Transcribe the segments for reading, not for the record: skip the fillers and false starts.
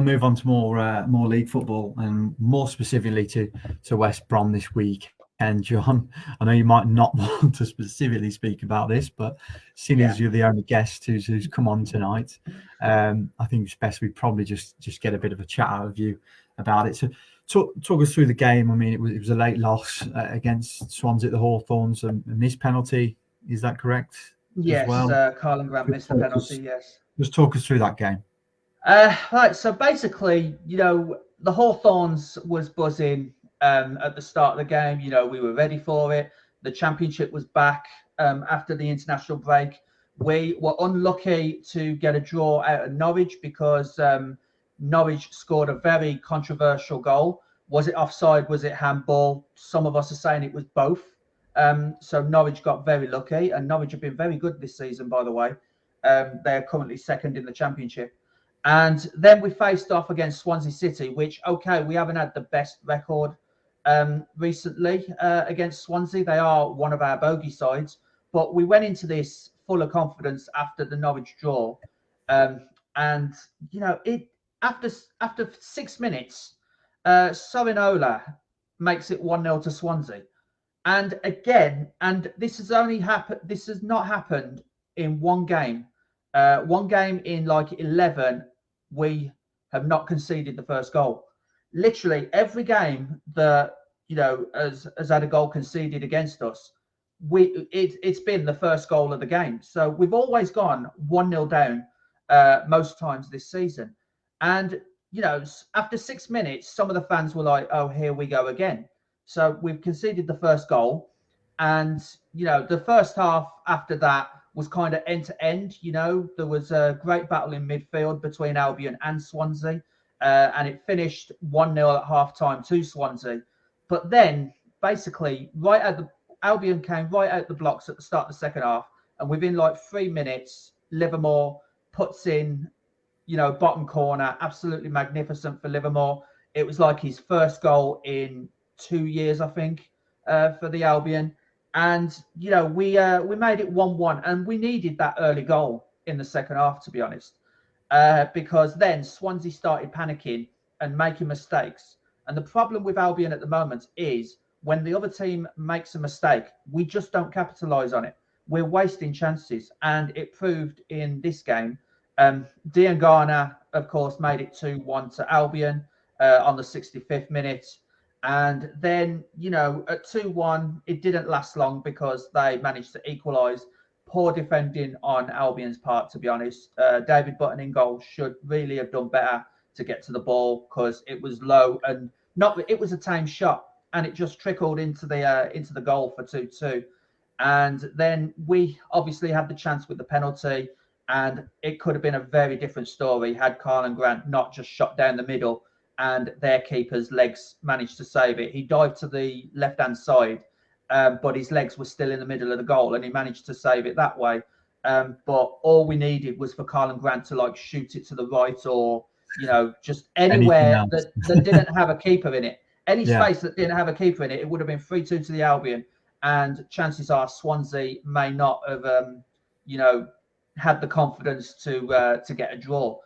move on to more league football and more specifically to West Brom this week. And John, I know you might not want to specifically speak about this, but seeing as you're the only guest who's come on tonight, I think it's best we probably just get a bit of a chat out of you about it. So talk us through the game. I mean, it was a late loss against Swansea at the Hawthorns and missed penalty. Is that correct? Yes, Carlin Grant missed the penalty, yes. Just talk us through that game. Right, so basically, the Hawthorns was buzzing at the start of the game. We were ready for it. The championship was back after the international break. We were unlucky to get a draw out of Norwich because Norwich scored a very controversial goal. Was it offside? Was it handball? Some of us are saying it was both. So Norwich got very lucky, and Norwich have been very good this season, by the way. They're currently second in the championship. And then we faced off against Swansea City, which, we haven't had the best record recently against Swansea. They are one of our bogey sides, but we went into this full of confidence after the Norwich draw. And after 6 minutes, Sorinola makes it 1-0 to Swansea. And again, this has not happened in one game. One game in like 11, we have not conceded the first goal. Literally every game that has had a goal conceded against us, it's been the first goal of the game. So we've always gone 1-0 down most times this season. And after 6 minutes, some of the fans were like, "Oh, here we go again." So we've conceded the first goal, and the first half after that was kind of end to end. There was a great battle in midfield between Albion and Swansea, and it finished 1-0 at half time to Swansea. But then basically Albion came right out the blocks at the start of the second half, and within like 3 minutes, Livermore puts in, bottom corner, absolutely magnificent for Livermore. It was like his first goal in 2 years, I think, for the Albion. And, we made it 1-1, and we needed that early goal in the second half, to be honest, because then Swansea started panicking and making mistakes. And the problem with Albion at the moment is when the other team makes a mistake, we just don't capitalise on it. We're wasting chances, and it proved in this game. Dean Garner, of course, made it 2-1 to Albion on the 65th minute. And then, at 2-1, it didn't last long because they managed to equalise. Poor defending on Albion's part, to be honest. David Button in goal should really have done better to get to the ball because it was low and it was a tame shot, and it just trickled into the goal for 2-2. And then we obviously had the chance with the penalty, and it could have been a very different story had Carlin Grant not just shot down the middle and their keeper's legs managed to save it. He dived to the left-hand side, but his legs were still in the middle of the goal, and he managed to save it that way. But all we needed was for Carlin Grant to shoot it to the right, or just anywhere that didn't have a keeper in it. Any space that didn't have a keeper in it, it would have been 3-2 to the Albion. And chances are Swansea may not have, had the confidence to get a draw,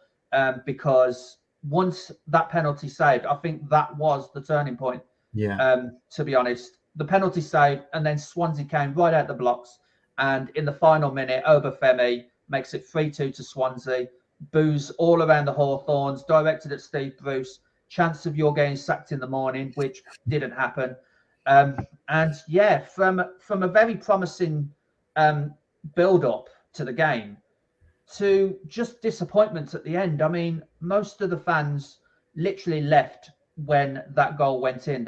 because once that penalty saved, I think that was the turning point. To be honest, the penalty saved, and then Swansea came right out the blocks, and in the final minute, Obafemi makes it 3-2 to Swansea. Boos all around the Hawthorns, directed at Steve Bruce. Chance of your getting sacked in the morning, which didn't happen. And from a very promising build-up to the game to just disappointments at the end. I mean, most of the fans literally left when that goal went in,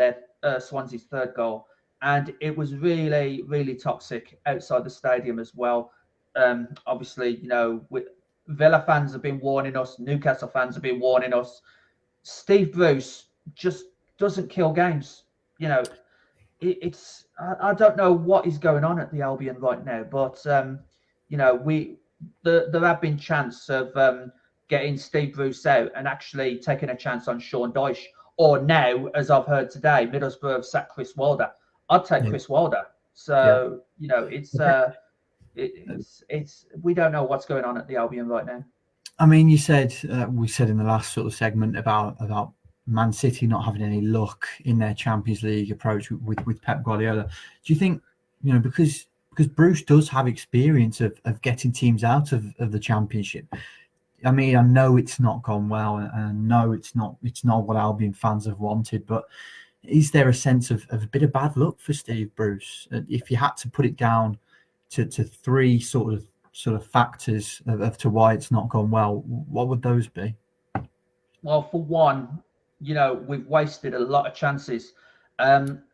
Swansea's third goal. And it was really, really toxic outside the stadium as well. Obviously, Villa fans have been warning us, Newcastle fans have been warning us. Steve Bruce just doesn't kill games. I don't know what is going on at the Albion right now, but there have been chance of getting Steve Bruce out and actually taking a chance on Sean Dyche, or now, as I've heard today, Middlesbrough have sacked Chris Wilder. I'd take Chris Wilder. So it's we don't know what's going on at the Albion right now. I mean, you said we said in the last sort of segment about Man City not having any luck in their Champions League approach with Pep Guardiola. Do you think, because Bruce does have experience of getting teams out of the Championship? I mean, I know it's not gone well, and I know it's not what Albion fans have wanted, but is there a sense of a bit of bad luck for Steve Bruce? If you had to put it down to three sort of factors of to why it's not gone well, what would those be? Well, for one, we've wasted a lot of chances.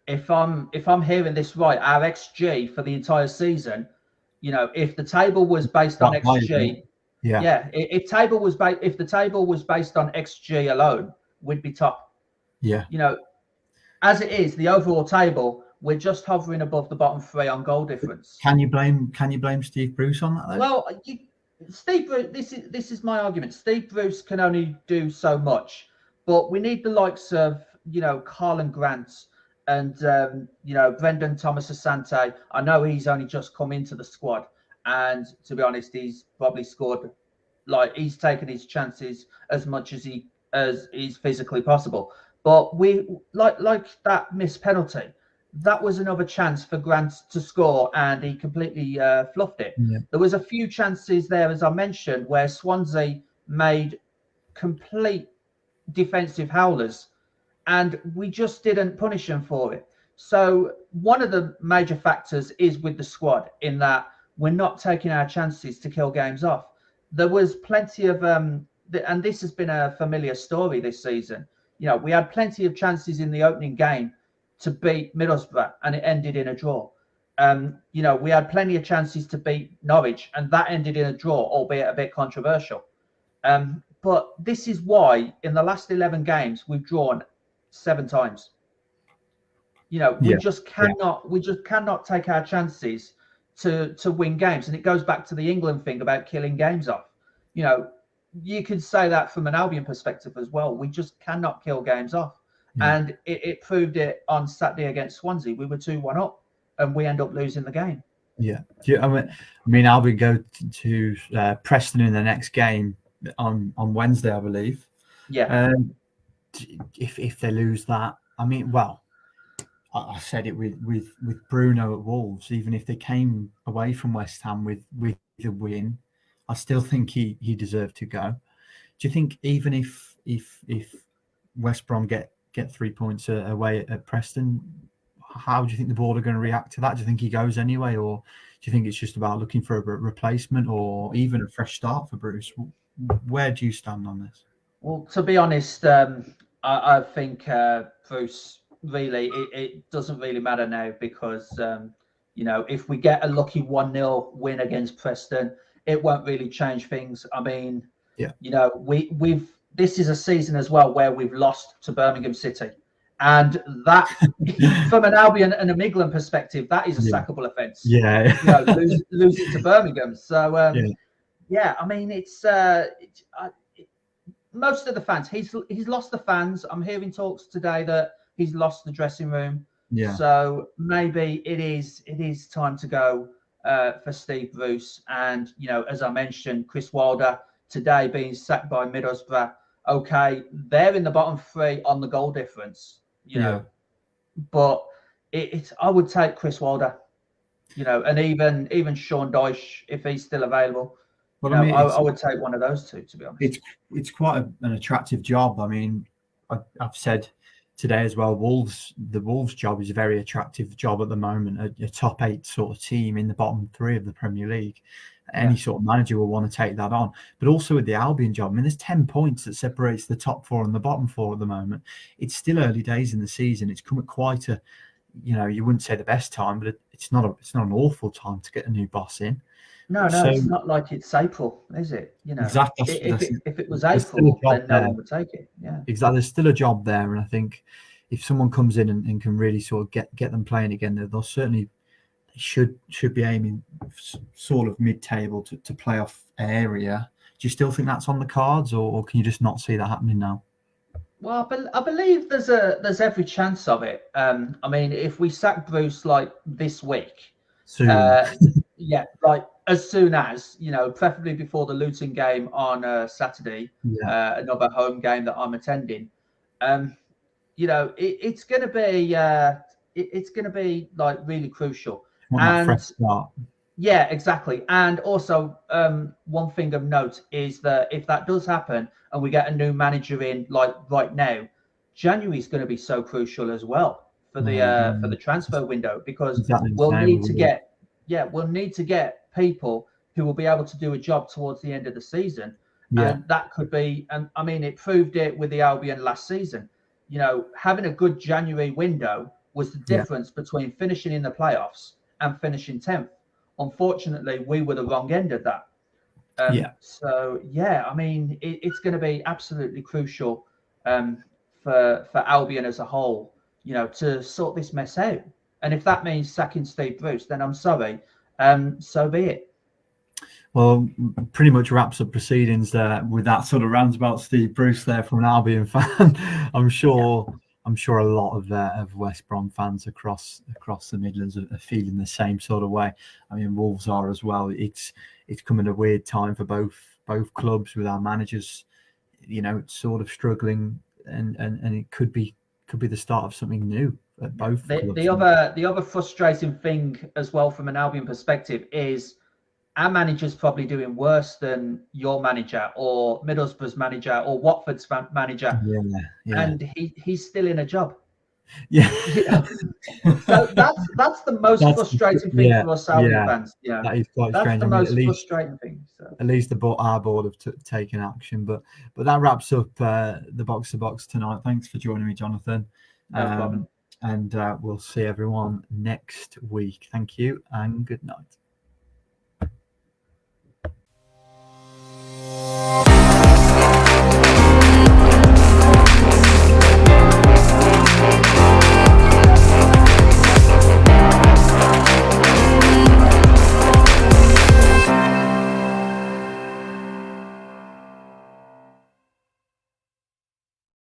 If I'm hearing this right, our XG for the entire season, if the table was based on XG, if the table was based on XG alone, we'd be top. Yeah. As it is, the overall table, we're just hovering above the bottom three on goal difference. Can you blame Steve Bruce on that, though? Well, Steve Bruce, this is my argument. Steve Bruce can only do so much, but we need the likes of Carlin Grant and Brendan Thomas Asante. I know he's only just come into the squad, and to be honest, he's probably scored, he's taken his chances as much as is physically possible. But we like that missed penalty. That was another chance for Grant to score, and he completely fluffed it. Yeah. There was a few chances there, as I mentioned, where Swansea made complete defensive howlers, and we just didn't punish them for it. So one of the major factors is with the squad, in that we're not taking our chances to kill games off. There was plenty of, and this has been a familiar story this season. We had plenty of chances in the opening game to beat Middlesbrough, and it ended in a draw. We had plenty of chances to beat Norwich, and that ended in a draw, albeit a bit controversial. But this is why in the last 11 games we've drawn 7 times. We just cannot take our chances to win games, and it goes back to the England thing about killing games off. You could say that from an Albion perspective as well. We just cannot kill games off. Yeah. And it proved it on Saturday against Swansea. We were 2-1 up, and we end up losing the game. Yeah. I mean, Albion go to Preston in the next game on Wednesday, I believe. Yeah. If they lose that, I mean, well, I said it with Bruno at Wolves. Even if they came away from West Ham with the win, I still think he deserved to go. Do you think even if West Brom get 3 points away at Preston, how do you think the board are going to react to that? Do you think he goes anyway, or do you think it's just about looking for a replacement or even a fresh start for Bruce? Where do you stand on this? Well, to be honest, I think Bruce, really, it doesn't really matter now, because if we get a lucky 1-0 win against Preston, it won't really change things. I mean, we've this is a season as well where we've lost to Birmingham City, and that from an Albion and a Midland perspective, that is a sackable offence. Yeah, lose it to Birmingham. So I mean, it's most of the fans. He's lost the fans. I'm hearing talks today that he's lost the dressing room. Yeah. So maybe it is time to go for Steve Bruce. And as I mentioned, Chris Wilder today being sacked by Middlesbrough. Okay, they're in the bottom 3 on the goal difference. But I would take Chris Wilder. And even Sean Dyche, if he's still available. Well, I would take one of those two, to be honest. It's quite an attractive job. I mean, I've said today as well, the Wolves job is a very attractive job at the moment, a top 8 sort of team in the bottom 3 of the Premier League. Any sort of manager will want to take that on. But also with the Albion job, I mean, there's 10 points that separates the top 4 and the bottom 4 at the moment. It's still early days in the season. It's come at quite a, you wouldn't say the best time, but it's not an awful time to get a new boss in. No, so, it's not like it's April, is it? Exactly. If it was April, then no one would take it. Yeah, exactly. There's still a job there, and I think if someone comes in and can really sort of get them playing again, they'll certainly should be aiming sort of mid-table to playoff area. Do you still think that's on the cards, or can you just not see that happening now? Well, I believe there's every chance of it. I mean, if we sack Bruce like this week, soon. Yeah, like as soon as, preferably before the Luton game on Saturday, another home game that I'm attending. It's going to be it's going to be like really crucial. Want that And fresh start. yeah, exactly. And also, one thing of note is that if that does happen and we get a new manager in, like right now, January is going to be so crucial as well for the transfer window, because Exactly the we'll same, need to get people who will be able to do a job towards the end of the season. And that could be, and I mean, it proved it with the Albion last season. Having a good January window was the difference between finishing in the playoffs and finishing 10th. Unfortunately, we were the wrong end of that. So I mean, it's going to be absolutely crucial for Albion as a whole, to sort this mess out. And if that means sacking Steve Bruce, then I'm sorry, so be it. Well, pretty much wraps up proceedings there with that sort of roundabout Steve Bruce there from an Albion fan. I'm sure a lot of West Brom fans across the Midlands are feeling the same sort of way. I mean, Wolves are as well. It's coming a weird time for both clubs with our managers, sort of struggling, and it could be the start of something new at both clubs. The other frustrating thing as well from an Albion perspective is our manager's probably doing worse than your manager or Middlesbrough's manager or Watford's manager, and he's still in a job. Yeah. So that's the most frustrating thing for us Albion fans. That is quite that's strange. the most frustrating thing. So. At least our board have taken action, but that wraps up the box to box tonight. Thanks for joining me, Jonathan. No problem. And we'll see everyone next week. Thank you and good night.